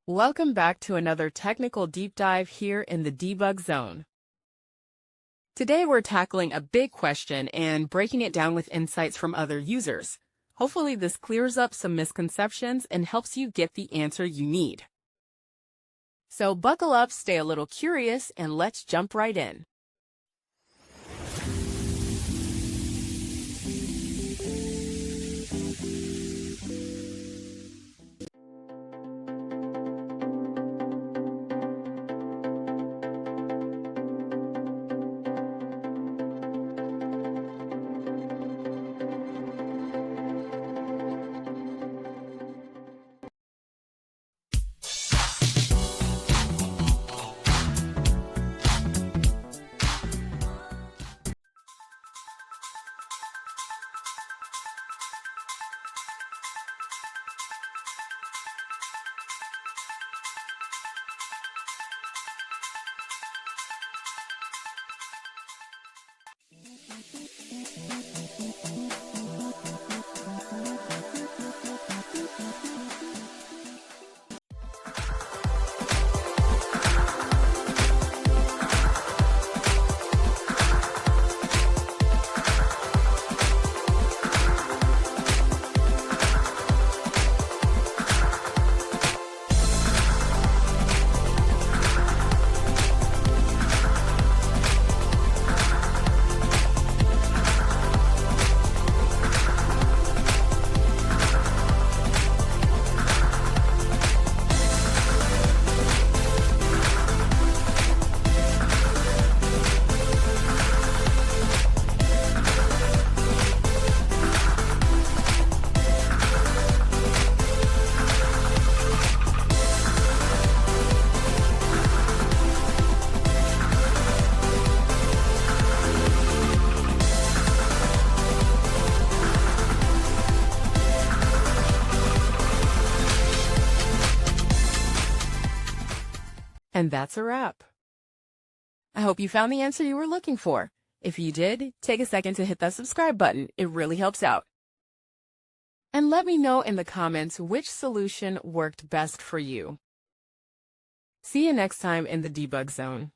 Welcome back to another technical deep dive here in the debug zone. Today we're tackling a big question and breaking it down with insights from other users. Hopefully this clears up some misconceptions and helps you get the answer you need. So buckle up, stay a little curious, and let's jump right in. And that's a wrap. I hope you found the answer you were looking for. If you did, take a second to hit that subscribe button. It really helps out. And let me know in the comments which solution worked best for you. See you next time in the debug zone.